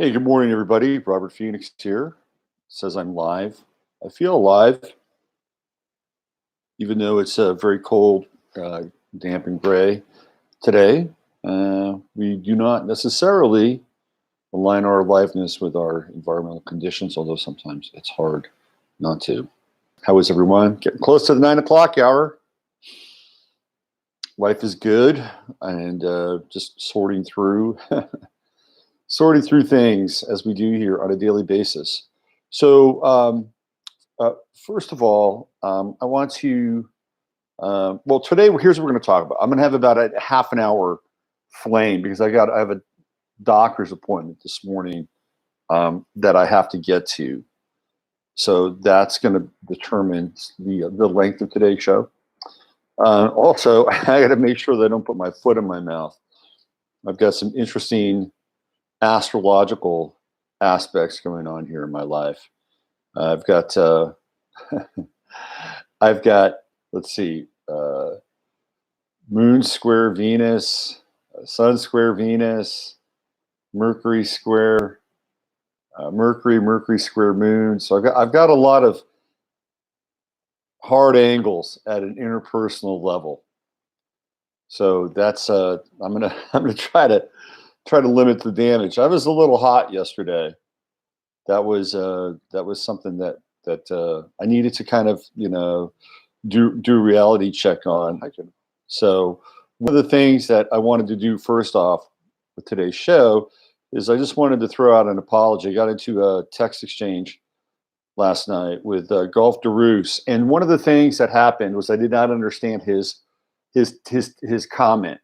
Hey, good morning, everybody. Robert Phoenix here. Says I'm live. I feel alive, even though it's very cold, uh, damp, and gray today. We do not necessarily align our aliveness with our environmental conditions, although sometimes it's hard not to. How is everyone? Getting close to the 9 o'clock hour. Life is good, and just sorting through things as we do here on a daily basis. So, first of all, I want to. Well, today here's what we're going to talk about. I'm going to have about a half an hour flame because I have a doctor's appointment this morning that I have to get to. So that's going to determine the length of today's show. Also, I got to make sure that I don't put my foot in my mouth. I've got some interesting astrological aspects going on here in my life. I've got I've got, let's see, Moon square Venus, Sun square Venus, Mercury square Mercury square Moon. So I've got a lot of hard angles at an interpersonal level. So that's I'm gonna I'm gonna try to limit the damage. I was a little hot yesterday. That was something that I needed to kind of do a reality check on. So one of the things that I wanted to do first off with today's show is I just wanted to throw out an apology. I got into a text exchange last night with Gulf DeRoos, and one of the things that happened was I did not understand his comment.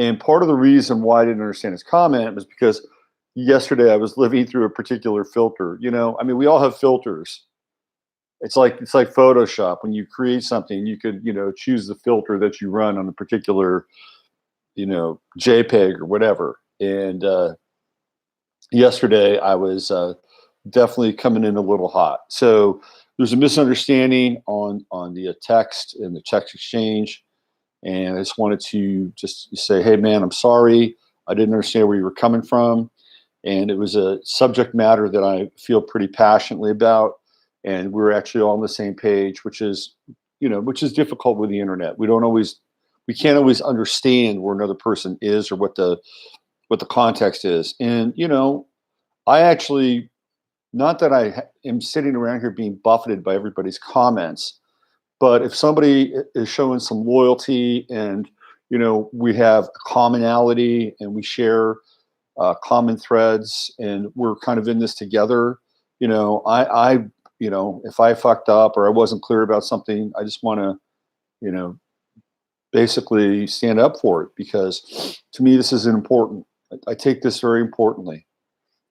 And part of the reason why I didn't understand his comment was because yesterday I was living through a particular filter. I mean, we all have filters. It's like Photoshop. When you create something, you could choose the filter that you run on a particular JPEG or whatever. And yesterday I was definitely coming in a little hot. So there's a misunderstanding on the text and the text exchange, and I just wanted to just say, hey man, I'm sorry. I didn't understand where you were coming from, and it was a subject matter that I feel pretty passionately about, and we're actually all on the same page, which is difficult with the internet. We can't always understand where another person is or what the context is. And I actually, not that am sitting around here being buffeted by everybody's comments, but if somebody is showing some loyalty and we have a commonality and we share common threads and we're kind of in this together, I if I fucked up or I wasn't clear about something, I just want to basically stand up for it, because to me this is important. I take this very importantly.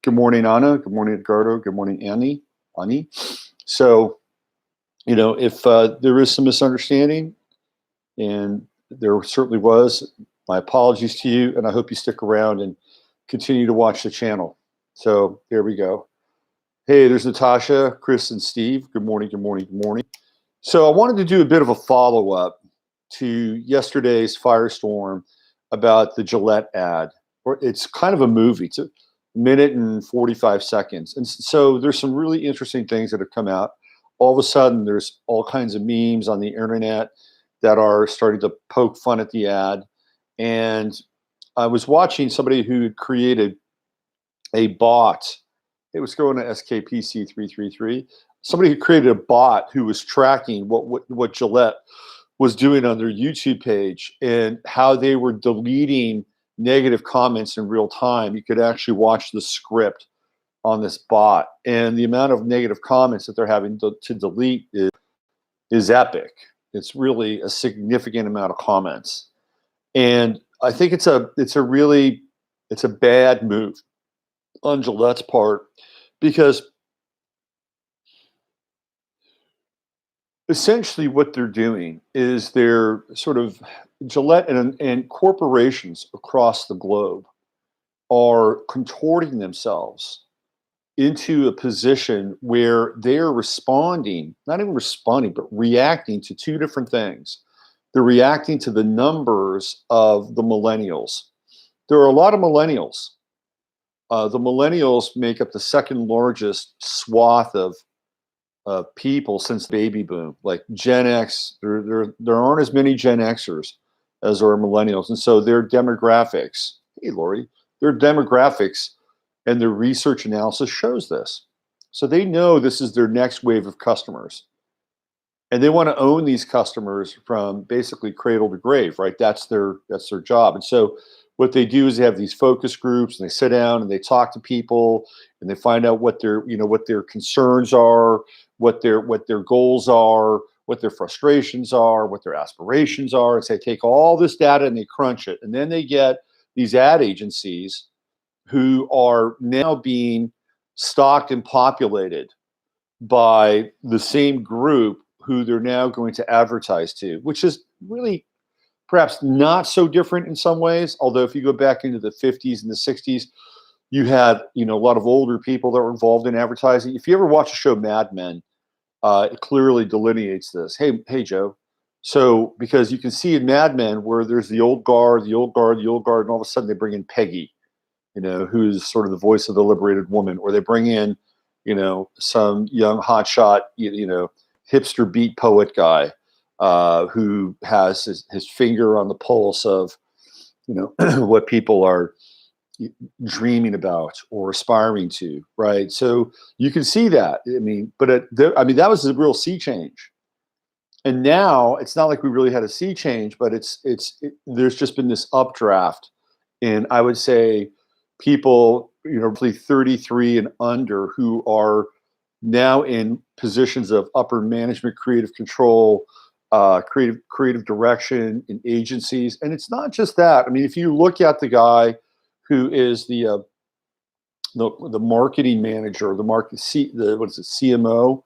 Good morning, Anna. Good morning, Edgardo. Good morning, Annie. So, if there is some misunderstanding, and there certainly was, my apologies to you, and I hope you stick around and continue to watch the channel. So here we go. Hey, there's Natasha, Chris, and Steve. Good morning, good morning, good morning. So I wanted to do a bit of a follow-up to yesterday's firestorm about the Gillette ad. It's kind of a movie. It's a minute and 45 seconds. And so there's some really interesting things that have come out. All of a sudden, there's all kinds of memes on the internet that are starting to poke fun at the ad. And I was watching somebody who had created a bot. It was going to SKPC333. Somebody who created a bot who was tracking what Gillette was doing on their YouTube page and how they were deleting negative comments in real time. You could actually watch the script on this bot, and the amount of negative comments that they're having to delete is epic. It's really a significant amount of comments, and I think it's a bad move on Gillette's part, because essentially what they're doing is they're sort of Gillette and corporations across the globe are contorting themselves into a position where they're responding, not even responding, but reacting to two different things. They're reacting to the numbers of the millennials. There are a lot of millennials The millennials make up the second largest swath of people since the baby boom. Like Gen X, there aren't as many Gen Xers as are millennials, and so their demographics. Hey, Lori, their demographics and their research analysis shows this. So they know this is their next wave of customers, and they want to own these customers from basically cradle to grave, right? That's their job. And so what they do is they have these focus groups, and they sit down and they talk to people, and they find out what their concerns are, what their goals are, what their frustrations are, what their aspirations are. And so they take all this data and they crunch it, and then they get these ad agencies who are now being stocked and populated by the same group who they're now going to advertise to, which is really perhaps not so different in some ways. Although if you go back into the 50s and the 60s, you had a lot of older people that were involved in advertising. If you ever watch the show Mad Men, it clearly delineates this. Hey, Joe. So because you can see in Mad Men where there's the old guard, and all of a sudden they bring in Peggy, who's sort of the voice of the liberated woman, or they bring in, some young hotshot, hipster beat poet guy who has his finger on the pulse of, what people are dreaming about or aspiring to, right? So you can see that. That was a real sea change. And now it's not like we really had a sea change, but there's just been this updraft in, I would say, people, roughly 33 and under, who are now in positions of upper management, creative control, creative direction in agencies. And it's not just that. I mean, if you look at the guy who is the marketing manager, CMO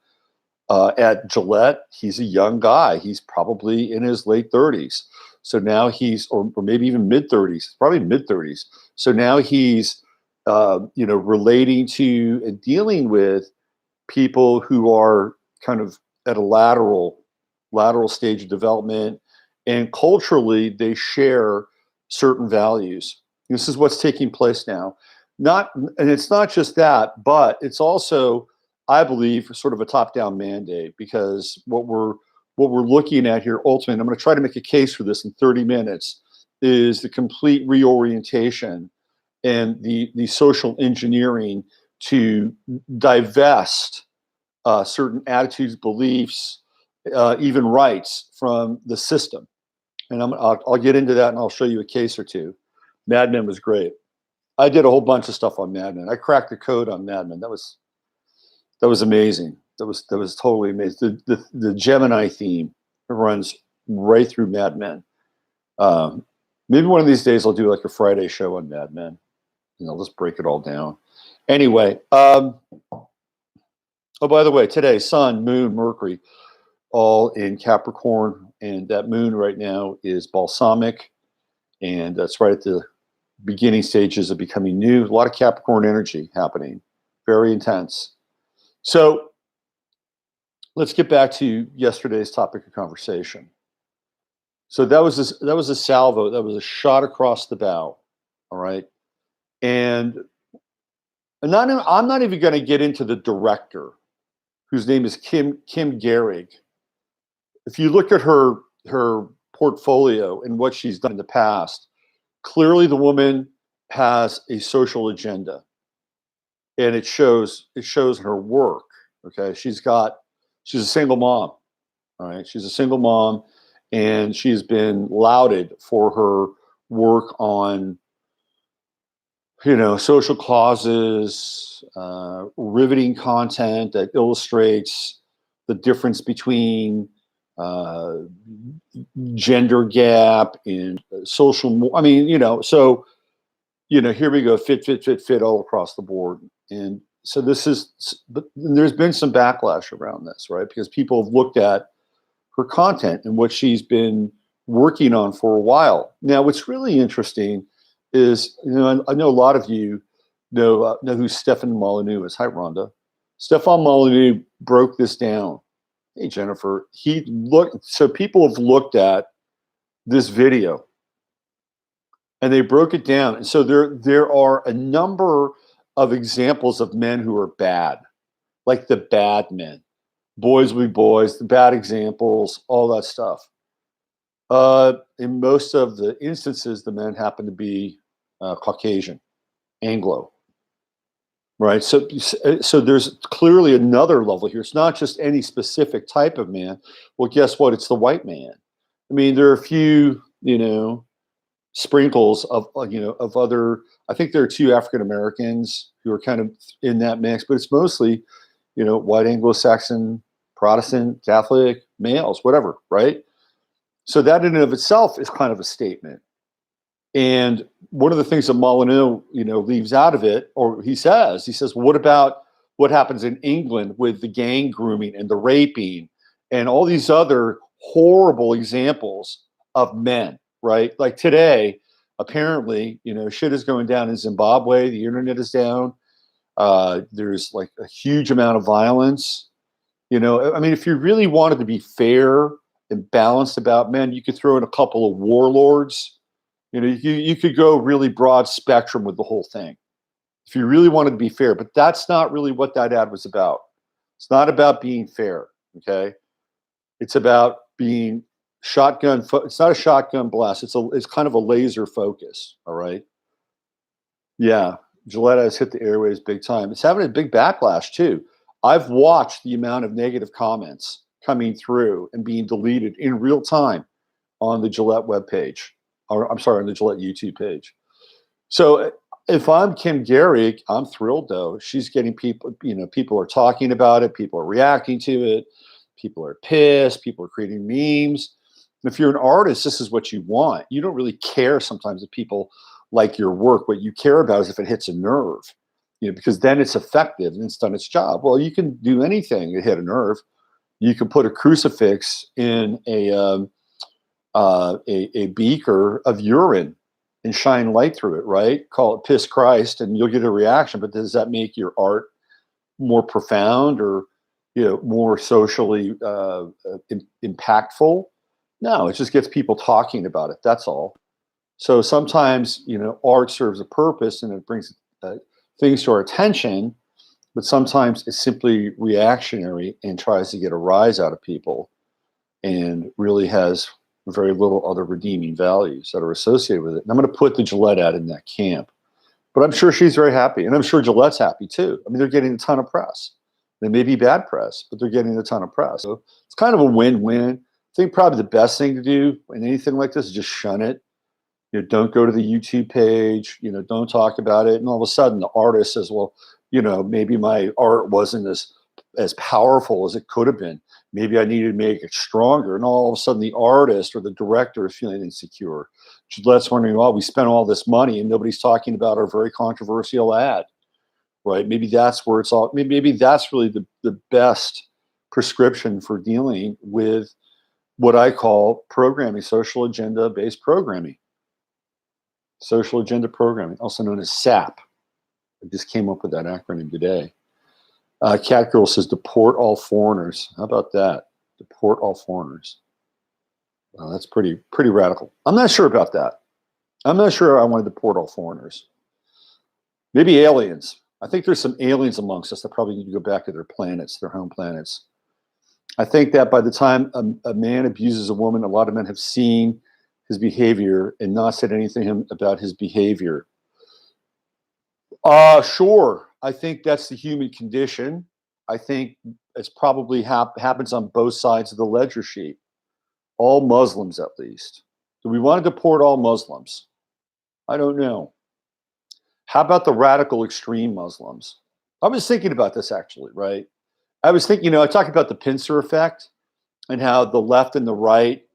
at Gillette, he's a young guy. He's probably in his late 30s. So now he's, or maybe even mid 30s, probably mid 30s. So now he's, relating to and dealing with people who are kind of at a lateral stage of development, and culturally they share certain values. This is what's taking place now. And it's not just that, but it's also, I believe, sort of a top-down mandate, because what we're looking at here ultimately, and I'm going to try to make a case for this in 30 minutes, is the complete reorientation and the social engineering to divest certain attitudes, beliefs, even rights from the system. And I'll get into that, and I'll show you a case or two. Mad Men was great. I did a whole bunch of stuff on Mad Men. I cracked the code on Mad Men. That was amazing. That was totally amazing. The Gemini theme runs right through Mad Men. Maybe one of these days I'll do like a Friday show on Mad Men, and I'll just break it all down. Anyway, oh, by the way, today, Sun, Moon, Mercury, all in Capricorn, and that moon right now is balsamic, and that's right at the beginning stages of becoming new. A lot of Capricorn energy happening, very intense. So let's get back to yesterday's topic of conversation. So that was a salvo, that was a shot across the bow, all right? And I'm not even going to get into the director, whose name is Kim Gehrig. If you look at her portfolio and what she's done in the past, clearly the woman has a social agenda, and it shows in her work. Okay, she's a single mom. All right, she's a single mom, and she's been lauded for her work on, social causes, riveting content that illustrates the difference between gender gap in social. So here we go, fit all across the board. And so but there's been some backlash around this, right? Because people have looked at her content and what she's been working on for a while. Now, what's really interesting is, I know a lot of you know who Stefan Molyneux is. Hi, Rhonda. Stefan Molyneux broke this down. Hey, Jennifer. So people have looked at this video, and they broke it down. And so there are a number of examples of men who are bad, like the bad men. Boys will be boys, the bad examples, all that stuff. In most of the instances, the men happen to be Caucasian, Anglo, right? So there's clearly another level here. It's not just any specific type of man. Well, guess what? It's the white man. I mean, there are a few, sprinkles of, of other. I think there are two African Americans who are kind of in that mix, but it's mostly, white Anglo-Saxon, Protestant, Catholic, males, whatever, right? So that in and of itself is kind of a statement. And one of the things that Molyneux, leaves out of it, or he says, well, what about what happens in England with the gang grooming and the raping and all these other horrible examples of men, right? Like today, apparently, shit is going down in Zimbabwe. The internet is down. There's like a huge amount of violence. I mean, if you really wanted to be fair and balanced about men, you could throw in a couple of warlords. You could go really broad spectrum with the whole thing if you really wanted to be fair. But that's not really what that ad was about. It's not about being fair, okay? It's about being shotgun. It's not a shotgun blast. It's kind of a laser focus, all right? Yeah, Gillette has hit the airways big time. It's having a big backlash, too. I've watched the amount of negative comments coming through and being deleted in real time on the Gillette webpage. Or I'm sorry, on the Gillette YouTube page. So if I'm Kim Garrick, I'm thrilled though. She's getting people, people are talking about it. People are reacting to it. People are pissed. People are creating memes. If you're an artist, this is what you want. You don't really care sometimes if people like your work. What you care about is if it hits a nerve, because then it's effective and it's done its job. Well, you can do anything to hit a nerve. You can put a crucifix in a beaker of urine and shine light through it, right? Call it Piss Christ, and you'll get a reaction. But does that make your art more profound or, more socially impactful? No, it just gets people talking about it. That's all. So sometimes, art serves a purpose and it brings things to our attention, but sometimes it's simply reactionary and tries to get a rise out of people and really has very little other redeeming values that are associated with it. And I'm going to put the Gillette ad in that camp. But I'm sure she's very happy. And I'm sure Gillette's happy too. I mean, they're getting a ton of press. They may be bad press, but they're getting a ton of press. So it's kind of a win-win. I think probably the best thing to do in anything like this is just shun it. Don't go to the YouTube page, don't talk about it. And all of a sudden the artist says, well, maybe my art wasn't as powerful as it could have been. Maybe I needed to make it stronger. And all of a sudden the artist or the director is feeling insecure. Gillette's wondering, well, we spent all this money and nobody's talking about our very controversial ad, right? Maybe that's where it's all, maybe that's really the best prescription for dealing with what I call programming, social agenda-based programming. Social agenda programming, also known as SAP. I just came up with that acronym today. Catgirl says, deport all foreigners. How about that? Deport all foreigners. That's pretty radical. I'm not sure about that. I'm not sure I want to deport all foreigners. Maybe aliens. I think there's some aliens amongst us that probably need to go back to their planets, their home planets. I think that by the time a man abuses a woman, a lot of men have seen his behavior and not said anything about his behavior. Sure. I think that's the human condition. I think it's probably happens on both sides of the ledger sheet. All Muslims, at least. Do we want to deport all Muslims? I don't know. How about the radical extreme Muslims? I was thinking about this actually, right? I was thinking, I talked about the pincer effect and how the left and the right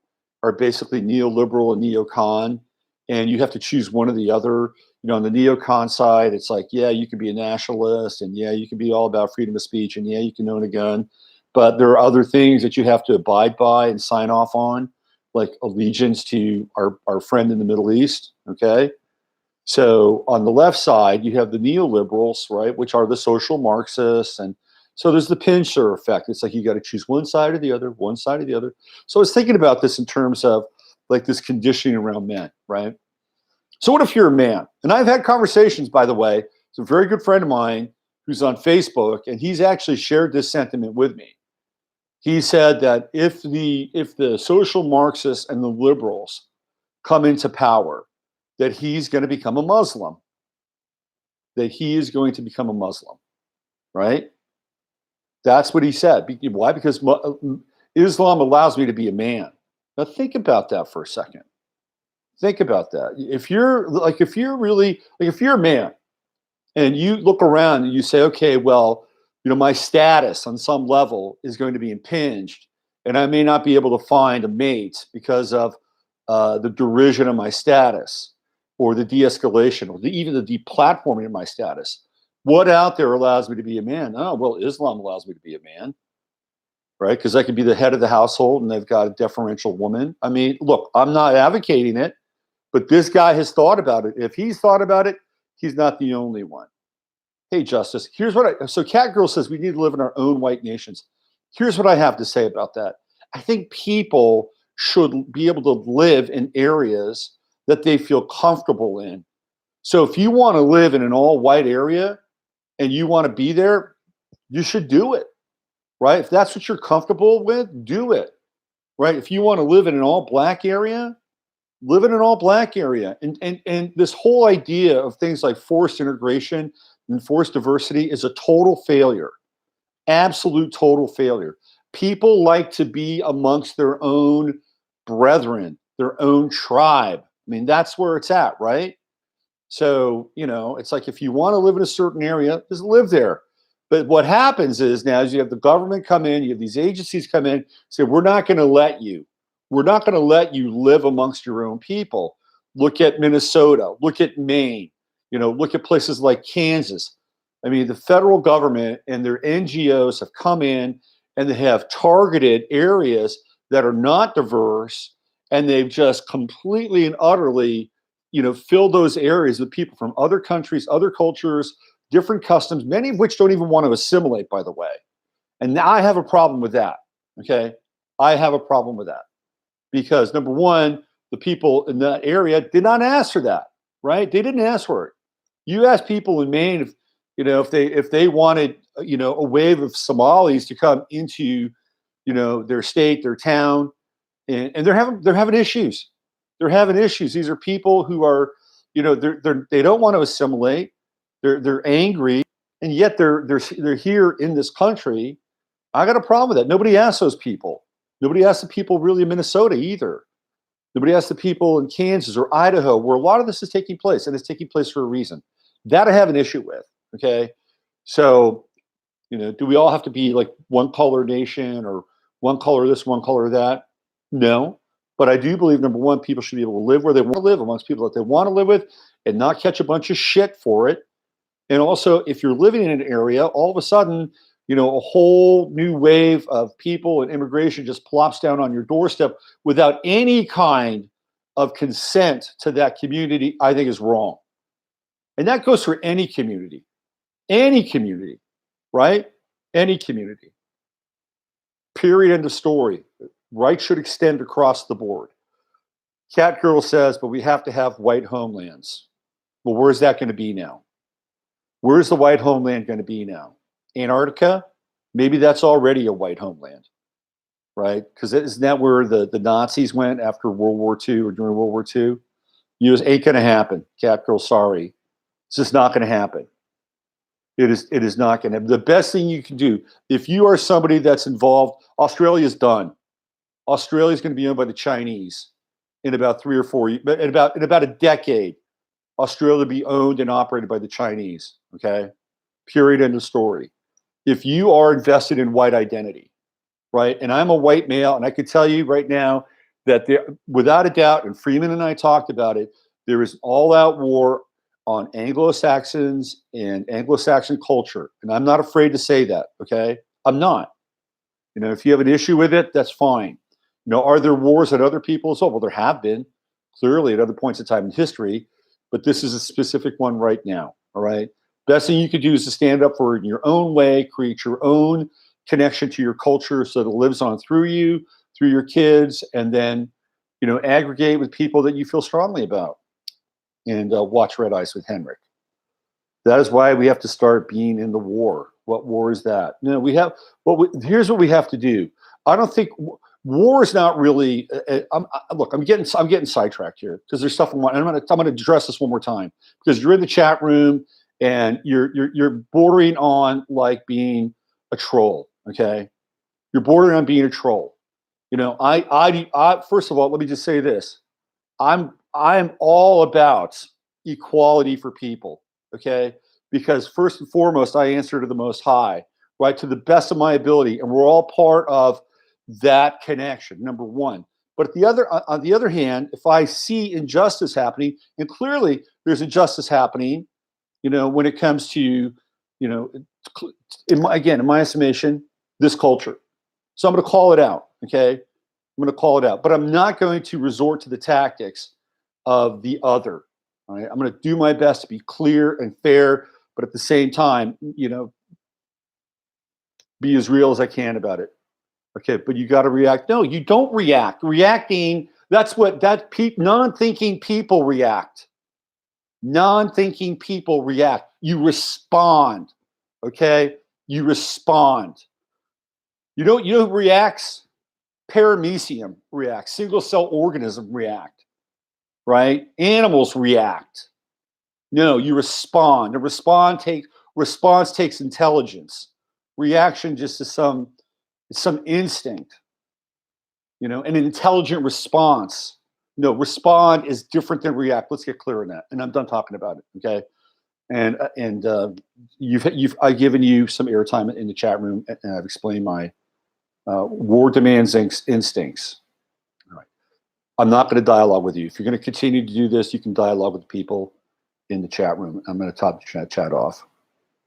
are basically neoliberal and neocon, and you have to choose one or the other. On the neocon side, it's like, yeah, you can be a nationalist, and yeah, you can be all about freedom of speech, and yeah, you can own a gun. But there are other things that you have to abide by and sign off on, like allegiance to our friend in the Middle East, okay? So on the left side, you have the neoliberals, right, which are the social Marxists. And so there's the pincer effect. It's like you got to choose one side or the other, one side or the other. So I was thinking about this in terms of like this conditioning around men, right? So what if you're a man? And I've had conversations, by the way, It's a very good friend of mine who's on Facebook, and he's actually shared this sentiment with me. He said that if the social Marxists and the liberals come into power, that he's going to become a Muslim. That he is going to become a Muslim, right? That's what he said. Why? Because Islam allows me to be a man. Now think about that for a second. Think about that. If you're a man and you look around and you say, okay, well, my status on some level is going to be impinged, and I may not be able to find a mate because of the derision of my status, or the de-escalation, or even the deplatforming of my status. What out there allows me to be a man? Oh, well, Islam allows me to be a man, right? Because I could be the head of the household and they've got a deferential woman. I mean, look, I'm not advocating it, but this guy has thought about it. If he's thought about it, he's not the only one. Hey, Justice, so Catgirl says we need to live in our own white nations. Here's what I have to say about that. I think people should be able to live in areas that they feel comfortable in. So if you want to live in an all-white area and you want to be there, you should do it, right? If that's what you're comfortable with, do it, right? If you want to live in an all-black area, live in an all-black area. And this whole idea of things like forced integration and forced diversity is a total failure, absolute total failure. People like to be amongst their own brethren, their own tribe. I mean, that's where it's at, right? So, it's like if you want to live in a certain area, just live there. But what happens is now is you have the government come in, you have these agencies come in, say, we're not going to let you. We're not going to let you live amongst your own people. Look at Minnesota. Look at Maine. Look at places like Kansas. I mean, the federal government and their NGOs have come in and they have targeted areas that are not diverse, and they've just completely and utterly, filled those areas with people from other countries, other cultures, different customs, many of which don't even want to assimilate, by the way. And now I have a problem with that. Okay. I have a problem with that because, number one, the people in that area did not ask for that, right? They didn't ask for it. You ask people in Maine if they wanted, a wave of Somalis to come into, their state, their town, and they're having issues. They're having issues. These are people who are, they don't want to assimilate. They're angry, and yet they're here in this country. I got a problem with that. Nobody asked those people. Nobody asked the people really in Minnesota either. Nobody asked the people in Kansas or Idaho, where a lot of this is taking place, and it's taking place for a reason. That I have an issue with. Okay, so do we all have to be like one color nation or one color this, one color that? No. But I do believe, number one, people should be able to live where they want to live amongst people that they want to live with and not catch a bunch of shit for it. And also, if you're living in an area, all of a sudden, a whole new wave of people and immigration just plops down on your doorstep without any kind of consent to that community, I think is wrong. And that goes for any community, right? Any community. Period. End of story. Rights should extend across the board. Catgirl says, but we have to have white homelands. Well, where's that going to be now? Where's the white homeland going to be now? Antarctica? Maybe that's already a white homeland, right? Because isn't that where the Nazis went after World War II or during World War II? It ain't going to happen. Catgirl, sorry. It's just not going to happen. It is not going to happen. The best thing you can do, if you are somebody that's involved, Australia's done. Australia's going to be owned by the Chinese in about 3 or 4 years, in about a decade. Australia will be owned and operated by the Chinese. Okay, period. End of story. If you are invested in white identity, right? And I'm a white male, and I could tell you right now that without a doubt, and Freeman and I talked about it, there is all-out war on Anglo-Saxons and Anglo-Saxon culture, and I'm not afraid to say that. Okay, I'm not. If you have an issue with it, that's fine. Are there wars at other people's? Oh, well, there have been, clearly, at other points in time in history, but this is a specific one right now, all right? Best thing you could do is to stand up for it in your own way, create your own connection to your culture so that it lives on through you, through your kids, and then, aggregate with people that you feel strongly about. And watch Red Eyes with Henrik. That is why we have to start being in the war. What war is that? No, we have. Here's what we have to do. I don't think war is not really. Look, I'm getting sidetracked here because there's stuff I want. I'm going to address this one more time because you're in the chat room and you're bordering on like being a troll. Okay, you're bordering on being a troll. You know, I first of all, let me just say this. I'm all about equality for people. Okay, because first and foremost, I answer to the Most High, right, to the best of my ability, and we're all part of that connection. Number one. But on the other hand, if I see injustice happening, and clearly there's injustice happening, you know, when it comes to, you know, in my estimation, this culture. So I'm going to call it out. Okay, I'm going to call it out, but I'm not going to resort to the tactics of the other. All right, I'm going to do my best to be clear and fair, but at the same time, you know, be as real as I can about it. Okay, but you got to react. No, you don't react. Reacting, non-thinking people react. Non-thinking people react. You respond. Okay, you respond. You know who reacts? Paramecium reacts. Single cell organism react. Right? Animals react. No, you respond. A response takes intelligence. Reaction just is some instinct. You know, an intelligent response. No, respond is different than react. Let's get clear on that. And I'm done talking about it. Okay. And I've given you some airtime in the chat room, and I've explained my war demands instincts. All right. I'm not going to dialogue with you. If you're going to continue to do this, you can dialogue with people in the chat room. I'm going to top the chat off.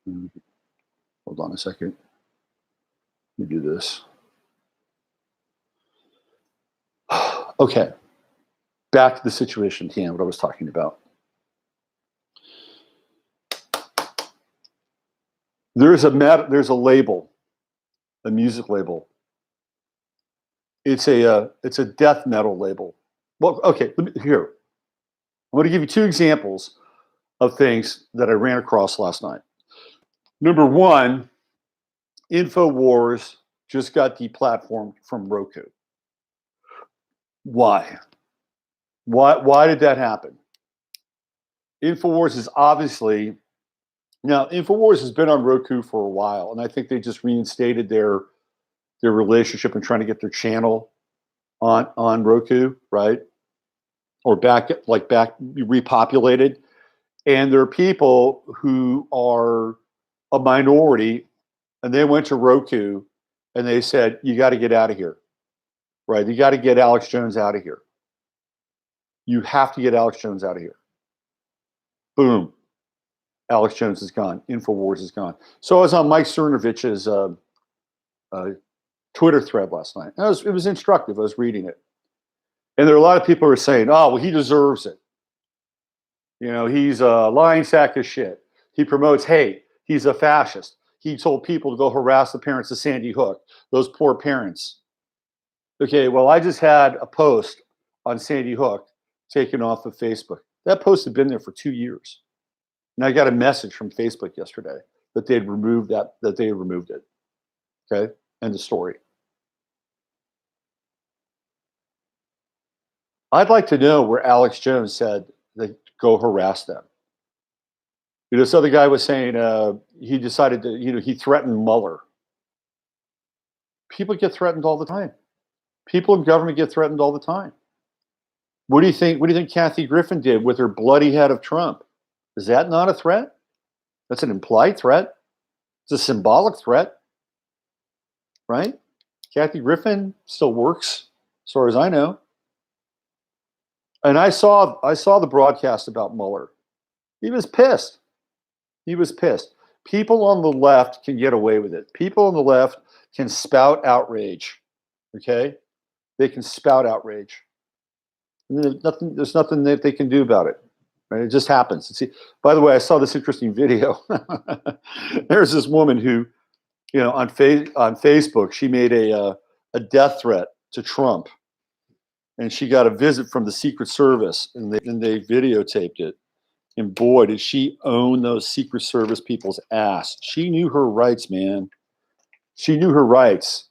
Hold on a second. Let me do this. Okay. Back to the situation at hand, what I was talking about. There's a label, a music label. It's a death metal label. Well, okay, here. I'm going to give you two examples of things that I ran across last night. Number one, InfoWars just got deplatformed from Roku. Why? Why did that happen? InfoWars is obviously, now InfoWars has been on Roku for a while, and I think they just reinstated their relationship and trying to get their channel on Roku, right? Or back repopulated. And there are people who are a minority, and they went to Roku and they said, you got to get out of here, right? You got to get Alex Jones out of here. You have to get Alex Jones out of here. Boom. Alex Jones is gone. InfoWars is gone. So I was on Mike Cernovich's Twitter thread last night. It was instructive. I was reading it. And there are a lot of people who are saying, oh, well, he deserves it. You know, he's a lying sack of shit. He promotes hate. He's a fascist. He told people to go harass the parents of Sandy Hook, those poor parents. Okay, well, I just had a post on Sandy Hook taken off of Facebook. That post had been there for 2 years. And I got a message from Facebook yesterday that they had removed it. Okay, end of story. I'd like to know where Alex Jones said that go harass them. You know, this other guy was saying he decided to, you know, he threatened Mueller. People get threatened all the time. People in government get threatened all the time. What do you think? What do you think Kathy Griffin did with her bloody head of Trump? Is that not a threat? That's an implied threat. It's a symbolic threat, right? Kathy Griffin still works, as far as I know. And I saw the broadcast about Mueller. He was pissed. He was pissed. People on the left can get away with it. People on the left can spout outrage. Okay? They can spout outrage. And there's nothing that they can do about it. Right? It just happens. See, by the way, I saw this interesting video. There's this woman who, you know, on Facebook, she made a death threat to Trump. And she got a visit from the Secret Service, and they videotaped it. And boy, did she own those Secret Service people's ass. She knew her rights, man. She knew her rights.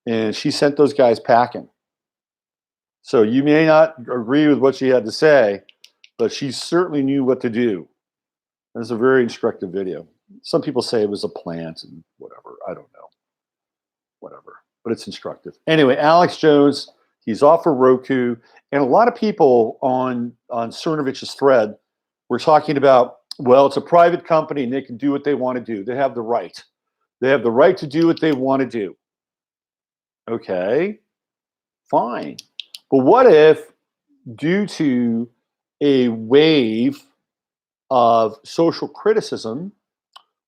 And she sent those guys packing. So you may not agree with what she had to say, but she certainly knew what to do. It's a very instructive video. Some people say it was a plant and whatever. I don't know. Whatever. But it's instructive. Anyway, Alex Jones, he's off of Roku. And a lot of people on Cernovich's thread were talking about, well, it's a private company and they can do what they want to do. They have the right. They have the right to do what they want to do. Okay, fine. But what if, due to a wave of social criticism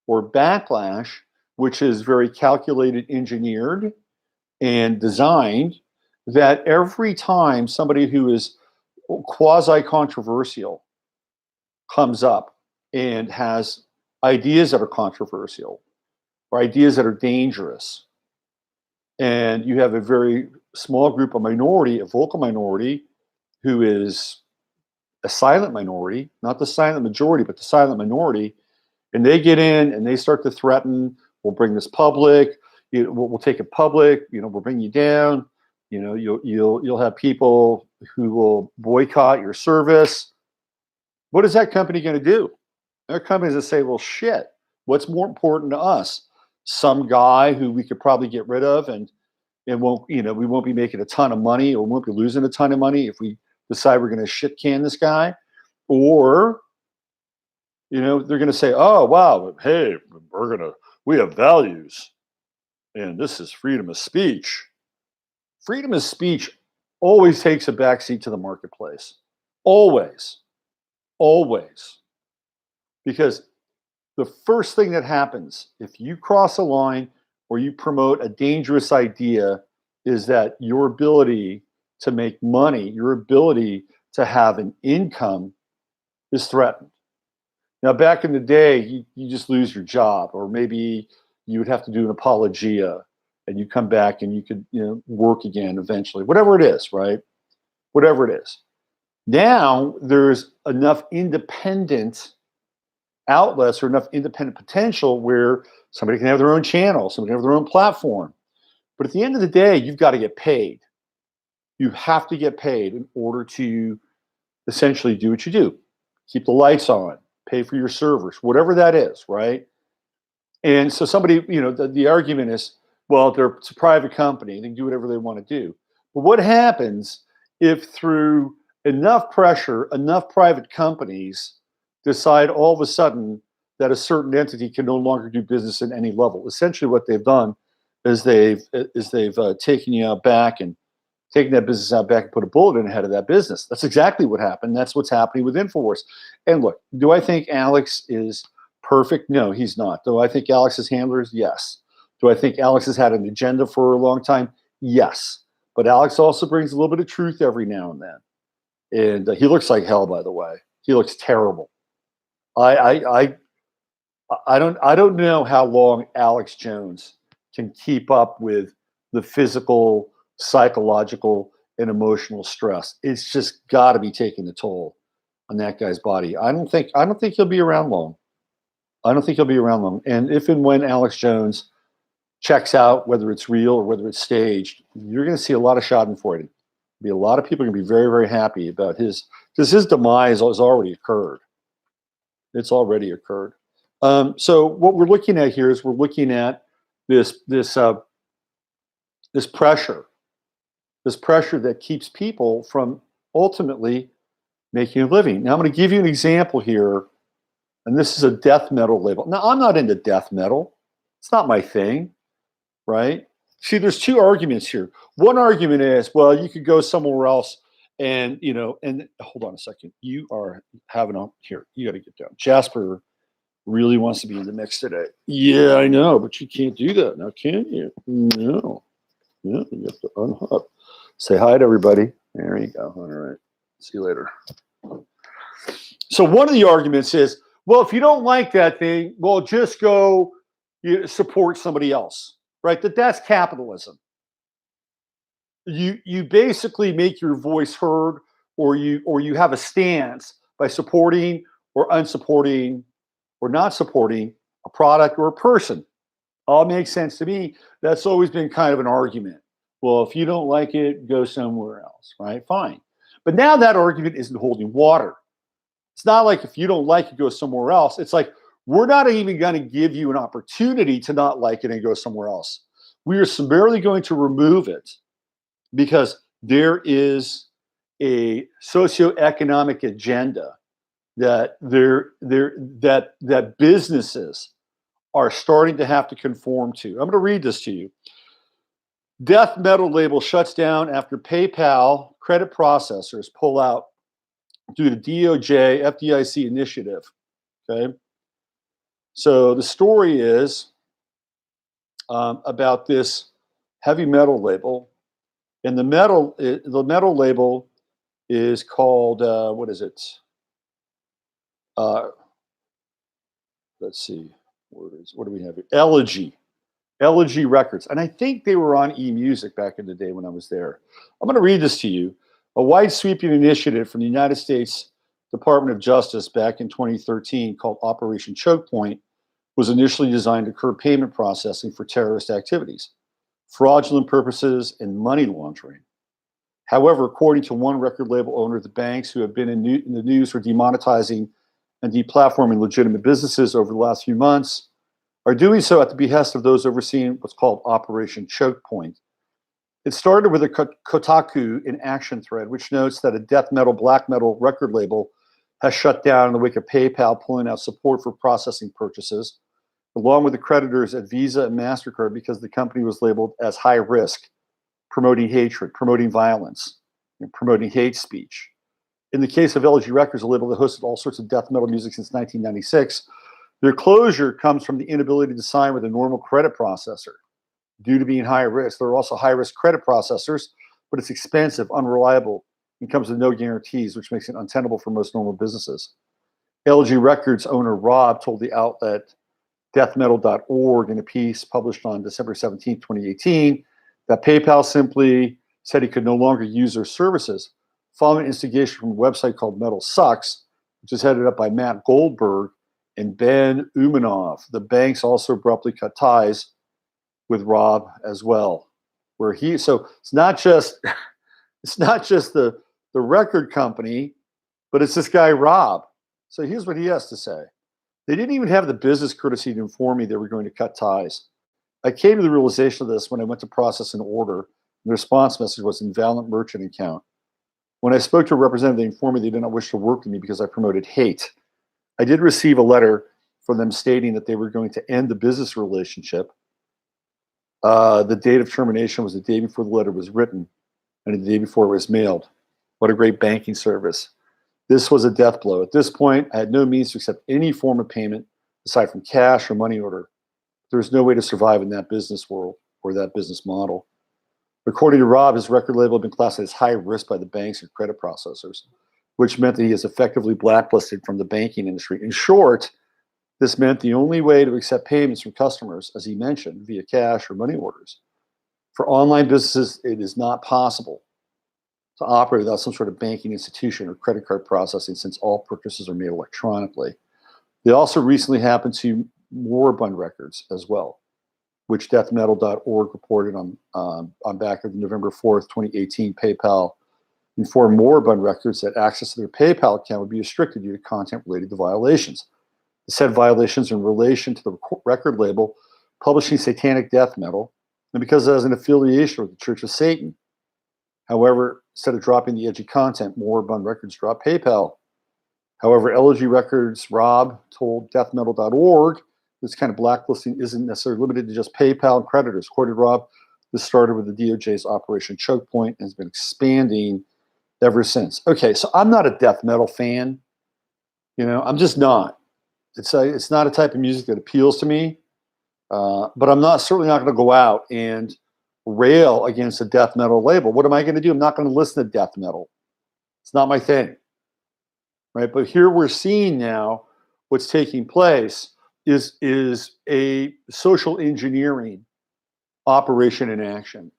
or backlash, which is very calculated, engineered, and designed, that every time somebody who is quasi-controversial comes up and has ideas that are controversial or ideas that are dangerous, and you have a very small group, a minority, a vocal minority, who is a silent minority, not the silent majority, but the silent minority, and they get in and they start to threaten, we'll bring this public, we'll take it public, we'll bring you down, you'll have people who will boycott your service. What is that company going to do? There are companies that say, well, shit, what's more important to us? Some guy who we could probably get rid of and won't, we won't be making a ton of money, or won't be losing a ton of money if we decide we're going to shit can this guy. Or, they're going to say, oh, wow, hey, we have values and this is freedom of speech. Freedom of speech always takes a backseat to the marketplace. Always. Always. Because the first thing that happens if you cross a line or you promote a dangerous idea is that your ability to make money, your ability to have an income is threatened. Now, back in the day, you just lose your job, or maybe you would have to do an apologia and you come back and you could work again eventually, whatever it is, right? Whatever it is. Now there's enough independent outlets or enough independent potential where somebody can have their own channel, somebody can have their own platform. But at the end of the day, you've got to get paid. You have to get paid in order to essentially do what you do. Keep the lights on, pay for your servers, whatever that is, right? And so somebody, the argument is, well, it's a private company, they can do whatever they want to do. But what happens if through enough pressure, enough private companies decide all of a sudden that a certain entity can no longer do business at any level? Essentially what they've done is they've taken you out back and taken that business out back and put a bullet in the head of that business. That's exactly what happened. That's what's happening with InfoWars. And look, do I think Alex is perfect? No, he's not. Do I think Alex is handlers? Yes. Do I think Alex has had an agenda for a long time? Yes. But Alex also brings a little bit of truth every now and then. And he looks like hell, by the way. He looks terrible. I don't know how long Alex Jones can keep up with the physical, psychological, and emotional stress. It's just got to be taking a toll on that guy's body. I don't think he'll be around long. I don't think he'll be around long. And if and when Alex Jones checks out, whether it's real or whether it's staged, you're going to see a lot of schadenfreude. Be a lot of people are going to be very, very happy about because his demise has already occurred. It's already occurred. So what we're looking at here is we're looking at this pressure that keeps people from ultimately making a living. Now I'm going to give you an example here, and this is a death metal label. Now I'm not into death metal. It's not my thing, right? See, there's two arguments here. One argument is, well, you could go somewhere else and, and hold on a second. You are having here. You got to get down. Jasper really wants to be in the mix today. Yeah, I know, but you can't do that now, can you? No. Yeah, you have to unhook. Say hi to everybody. There you go. All right. See you later. So one of the arguments is, well, if you don't like that thing, well, just go support somebody else, right? That's capitalism. You basically make your voice heard, or you have a stance by supporting or unsupporting or not supporting a product or a person. All makes sense to me. That's always been kind of an argument. Well, if you don't like it, go somewhere else, right? Fine. But now that argument isn't holding water. It's not like if you don't like it, go somewhere else. It's like, we're not even going to give you an opportunity to not like it and go somewhere else. We are summarily going to remove it because there is a socioeconomic agenda that that businesses are starting to have to conform to. I'm going to read this to you. Death metal label shuts down after PayPal credit processors pull out due to DOJ FDIC initiative. Okay. So the story is about this heavy metal label, and the metal label is called what is it? Let's see, what do we have here? Elegy Records, and I think they were on eMusic back in the day when I was there. I'm going to read this to you. A wide sweeping initiative from the United States Department of Justice back in 2013 called Operation Choke Point was initially designed to curb payment processing for terrorist activities, fraudulent purposes, and money laundering. However, according to one record label owner, the banks who have been in the news for demonetizing and deplatforming legitimate businesses over the last few months are doing so at the behest of those overseeing what's called Operation Choke Point. It started with a Kotaku in action thread, which notes that a death metal, black metal record label has shut down in the wake of PayPal pulling out support for processing purchases, along with the creditors at Visa and MasterCard because the company was labeled as high risk, promoting hatred, promoting violence, and promoting hate speech. In the case of Elegy Records, a label that hosted all sorts of death metal music since 1996, their closure comes from the inability to sign with a normal credit processor due to being high risk. There are also high-risk credit processors, but it's expensive, unreliable, and comes with no guarantees, which makes it untenable for most normal businesses. Elegy Records owner Rob told the outlet deathmetal.org in a piece published on December 17, 2018, that PayPal simply said he could no longer use their services following instigation from a website called Metal Sucks, which is headed up by Matt Goldberg and Ben Umanov. The banks also abruptly cut ties with Rob as well. So it's not just the record company, but it's this guy Rob. So here's what he has to say. They didn't even have the business courtesy to inform me they were going to cut ties. I came to the realization of this when I went to process an order, and the response message was invalid merchant account. When I spoke to a representative, they informed me they did not wish to work with me because I promoted hate. I did receive a letter from them stating that they were going to end the business relationship. The date of termination was the day before the letter was written and the day before it was mailed. What a great banking service. This was a death blow. At this point, I had no means to accept any form of payment aside from cash or money order. There was no way to survive in that business world or that business model. According to Rob, his record label had been classified as high risk by the banks and credit processors, which meant that he is effectively blacklisted from the banking industry. In short, this meant the only way to accept payments from customers, as he mentioned, via cash or money orders. For online businesses, it is not possible to operate without some sort of banking institution or credit card processing since all purchases are made electronically. They also recently happened to Moribund Records as well, which deathmetal.org reported on back of November 4th, 2018. PayPal informed Moribund Records that access to their PayPal account would be restricted due to content related to violations. The said violations in relation to the record label publishing satanic death metal, and because it has an affiliation with the Church of Satan. However, instead of dropping the edgy content, Moribund Records dropped PayPal. However, Elegy Records Rob told deathmetal.org this kind of blacklisting isn't necessarily limited to just PayPal and creditors. Quoted Rob, this started with the DOJ's Operation Choke Point and has been expanding ever since. Okay, so I'm not a death metal fan. I'm just not. It's not a type of music that appeals to me. But I'm certainly not going to go out and rail against a death metal label. What am I going to do? I'm not going to listen to death metal. It's not my thing. Right? But here we're seeing now what's taking place is a social engineering operation in action.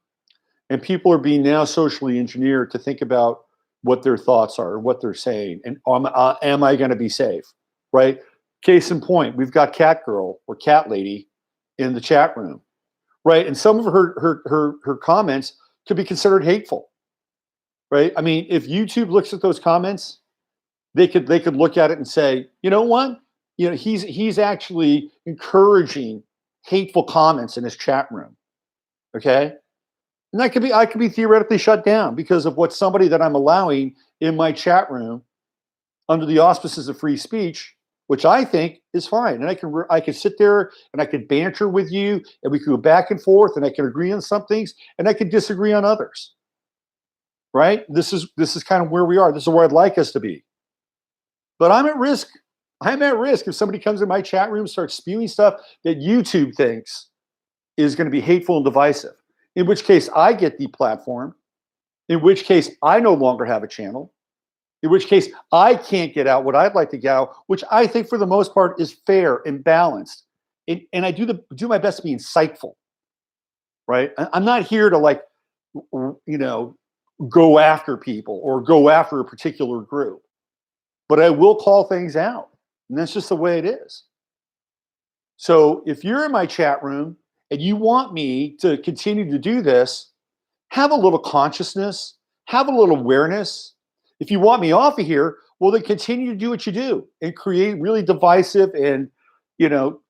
And people are being now socially engineered to think about what their thoughts are, what they're saying, and am I going to be safe? right? Case in point, we've got Cat Girl or Cat Lady in the chat room, right? And some of her comments could be considered hateful, right? I mean, if YouTube looks at those comments, they could look at it and say, you know what? You know, he's actually encouraging hateful comments in his chat room. Okay. And I could be theoretically shut down because of what somebody that I'm allowing in my chat room under the auspices of free speech, which I think is fine. And I can sit there and I can banter with you and we can go back and forth and I can agree on some things and I can disagree on others. Right? This is kind of where we are. This is where I'd like us to be. But I'm at risk. I'm at risk if somebody comes in my chat room and starts spewing stuff that YouTube thinks is going to be hateful and divisive. In which case I get deplatformed. In which case I no longer have a channel. In which case I can't get out what I'd like to get out, which I think for the most part is fair and balanced. And I do my best to be insightful. Right? I'm not here to like, you know, go after people or go after a particular group. But I will call things out. And that's just the way it is. So if you're in my chat room and you want me to continue to do this, have a little consciousness, have a little awareness. If you want me off of here, well, then continue to do what you do and create really divisive and, you know,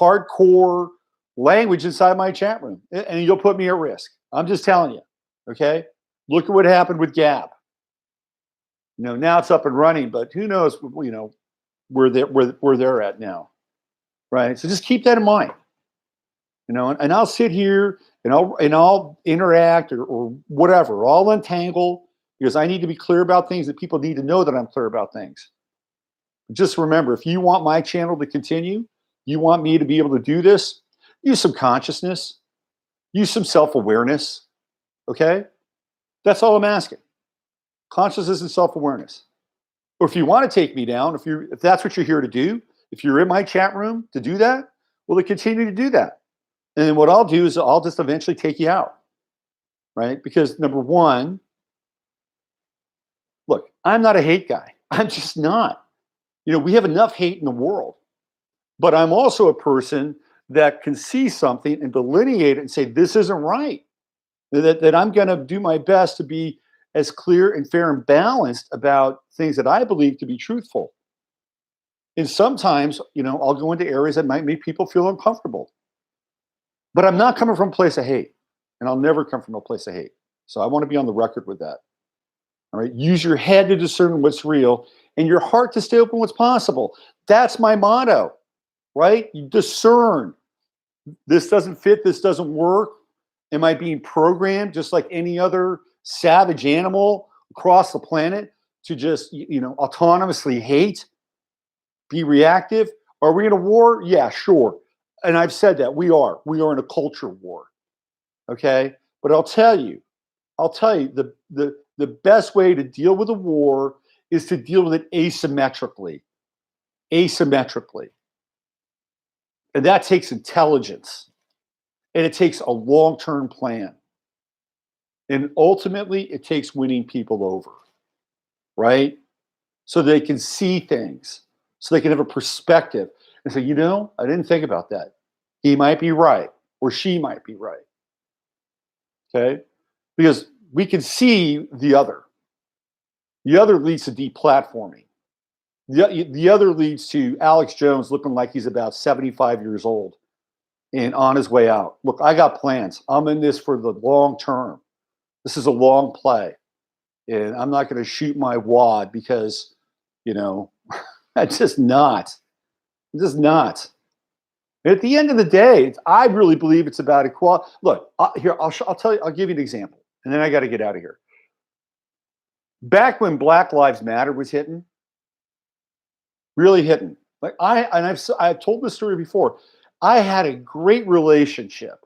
hardcore language inside my chat room. And you'll put me at risk. I'm just telling you. Okay. Look at what happened with Gab. You know, now it's up and running, but who knows, you know, where they're at now. Right. So just keep that in mind. You know, and I'll sit here and I'll interact or whatever. I'll untangle because I need to be clear about things that people need to know that I'm clear about things. Just remember, if you want my channel to continue, you want me to be able to do this, use some consciousness, use some self-awareness. Okay? That's all I'm asking. Consciousness and self-awareness. Or if you want to take me down, if that's what you're here to do, if you're in my chat room to do that, well, then continue to do that. And then what I'll do is I'll just eventually take you out, right? Because number one, look, I'm not a hate guy. I'm just not. You know, we have enough hate in the world. But I'm also a person that can see something and delineate it and say, this isn't right. That I'm going to do my best to be as clear and fair and balanced about things that I believe to be truthful. And sometimes, you know, I'll go into areas that might make people feel uncomfortable. But I'm not coming from a place of hate. And I'll never come from a place of hate. So I want to be on the record with that. All right. Use your head to discern what's real and your heart to stay open what's possible. That's my motto, right? You discern. This doesn't fit. This doesn't work. Am I being programmed just like any other savage animal across the planet to just, you know, autonomously hate, be reactive? Are we in a war? Yeah, sure. And I've said that we are in a culture war. Okay. But I'll tell you the best way to deal with a war is to deal with it asymmetrically. And that takes intelligence and it takes a long-term plan. And ultimately it takes winning people over, right? So they can see things, so they can have a perspective and say, you know, I didn't think about that. He might be right or she might be right. Okay? Because we can see the other. The other leads to deplatforming. The other leads to Alex Jones looking like he's about 75 years old and on his way out. Look, I got plans. I'm in this for the long term. This is a long play. And I'm not going to shoot my wad because, you know, I'm just not. I'm just not. And at the end of the day, I really believe it's about equality. Look, here, I'll tell you, I'll give you an example. And then I got to get out of here. Back when Black Lives Matter was hitting, really hitting. Like I've told this story before. I had a great relationship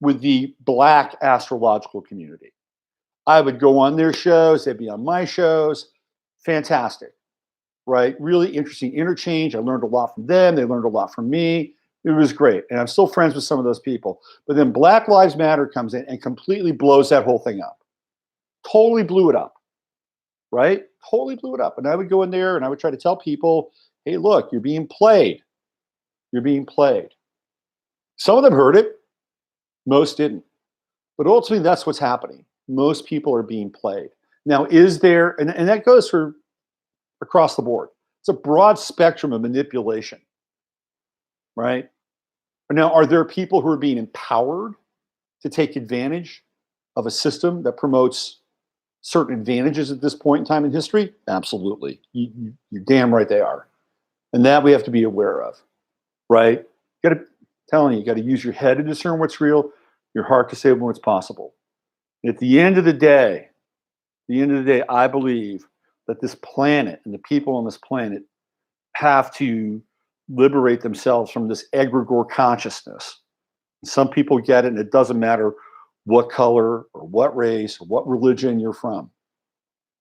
with the Black astrological community. I would go on their shows, they'd be on my shows. Fantastic, right? Really interesting interchange. I learned a lot from them. They learned a lot from me. It was great. And I'm still friends with some of those people. But then Black Lives Matter comes in and completely blows that whole thing up. Totally blew it up, right? Totally blew it up. And I would go in there and I would try to tell people, hey, look, you're being played. You're being played. Some of them heard it, most didn't. But ultimately, that's what's happening. Most people are being played. Now, is there, and that goes for across the board. It's a broad spectrum of manipulation, right? Now, are there people who are being empowered to take advantage of a system that promotes certain advantages at this point in time in history? Absolutely. You're damn right they are. And that we have to be aware of, right? You got to, telling you got to use your head to discern what's real, your heart to say what's possible. And at the end of the day, I believe that this planet and the people on this planet have to liberate themselves from this egregore consciousness. Some people get it, and it doesn't matter what color or what race or what religion you're from.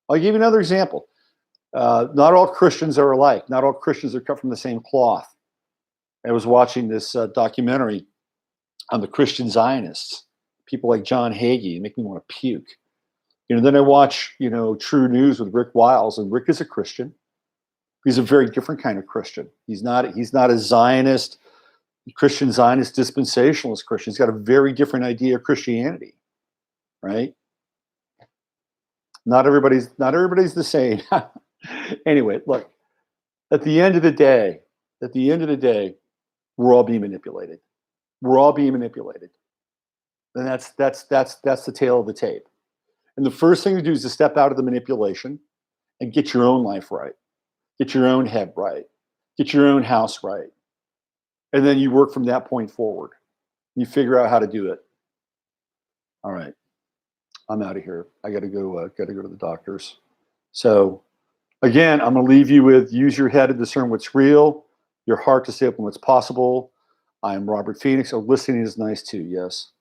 I'll give you another example. Not all Christians are alike. Not all Christians are cut from the same cloth. I was watching this documentary on the Christian Zionists, people like John Hagee, make me want to puke. Then I watch, True News with Rick Wiles, and Rick is a Christian. He's a very different kind of Christian. He's not a Zionist, Christian Zionist dispensationalist Christian. He's got a very different idea of Christianity, right? Not everybody's the same. Anyway, look, at the end of the day, we're all being manipulated. We're all being manipulated. And that's the tail of the tape. And the first thing to do is to step out of the manipulation and get your own life right. Get your own head right. Get your own house right. And then you work from that point forward. You figure out how to do it. All right. I'm out of here. I got to go to the doctors. So again, I'm going to leave you with use your head to discern what's real, your heart to say open what's possible. I'm Robert Phoenix. Oh, listening is nice too. Yes.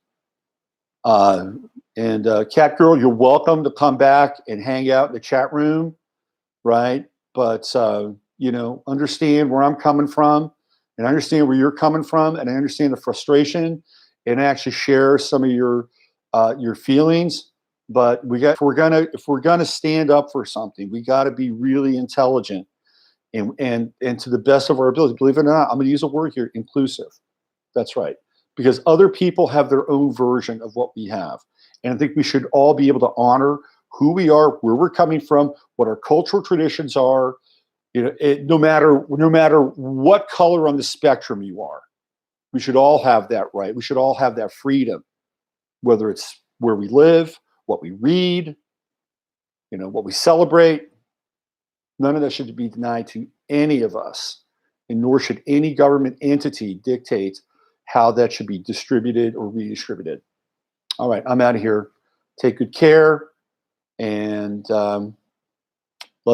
And Cat Girl, you're welcome to come back and hang out in the chat room, right? But understand where I'm coming from, and understand where you're coming from, and I understand the frustration, and actually share some of your feelings. But if we're gonna stand up for something, we got to be really intelligent, and to the best of our ability. Believe it or not, I'm going to use a word here: inclusive. That's right. Because other people have their own version of what we have. And I think we should all be able to honor who we are, where we're coming from, what our cultural traditions are, no matter what color on the spectrum you are. We should all have that right. We should all have that freedom, whether it's where we live, what we read, what we celebrate. None of that should be denied to any of us, and nor should any government entity dictate how that should be distributed or redistributed. All right, I'm out of here. Take good care, and love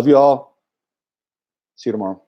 you all. See you tomorrow.